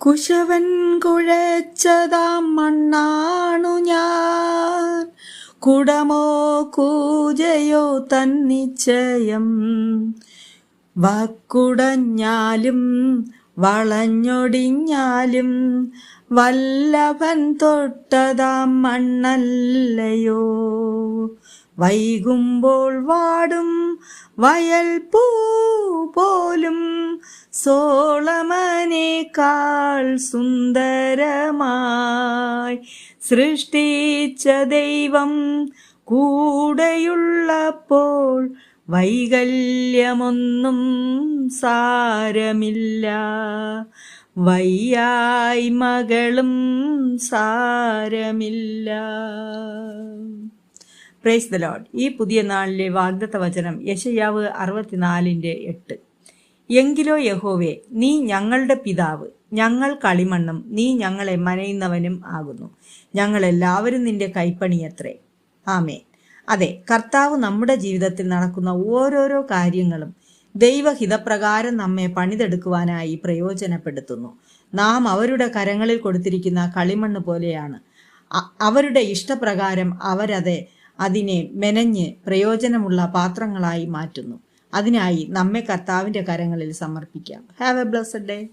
കുശവൻ കുഴച്ചതാം മണ്ണാണു ഞാൻ, കുടമോ കൂജയോ തന്നിച്ചയം. വാക്കുടഞ്ഞാലും വളഞ്ഞൊടിഞ്ഞാലും വല്ലഭൻ തൊട്ടതാം മണ്ണല്ലയോ. വൈകുമ്പോൾ വാടും വയൽ പൂ പോലും സോളമനേക്കാൾ സുന്ദരമായി സൃഷ്ടിച്ച ദൈവം കൂടെയുള്ളപ്പോൾ വൈകല്യമൊന്നും സാരമില്ല, വയ്യായ്മകളും സാരമില്ല. Praise the Lord. ഈ പുതിയ നാളിലെ വാഗ്ദത്ത വചനം യെശയ്യാവ് 64:8. എങ്കിലോ യഹോവേ, നീ ഞങ്ങളുടെ പിതാവ്, ഞങ്ങൾ കളിമണ്ണും നീ ഞങ്ങളെ മനയുന്നവനും ആകുന്നു. ഞങ്ങളെല്ലാവരും നിന്റെ കൈപ്പണിയത്രേ. ആമേൻ. അതെ, കർത്താവ് നമ്മുടെ ജീവിതത്തിൽ നടക്കുന്ന ഓരോരോ കാര്യങ്ങളും ദൈവഹിതപ്രകാരം നമ്മെ പണിതെടുക്കുവാനായി പ്രയോജനപ്പെടുത്തുന്നു. നാം അവരുടെ കരങ്ങളിൽ കൊടുത്തിരിക്കുന്ന കളിമണ്ണ് പോലെയാണ്. അവരുടെ ഇഷ്ടപ്രകാരം അതിനെ മെനഞ്ഞ് പ്രയോജനമുള്ള പാത്രങ്ങളായി മാറ്റുന്നു. അതിനായി നമ്മെ കർത്താവിൻ്റെ കരങ്ങളിൽ സമർപ്പിക്കാം. Have A blessed day.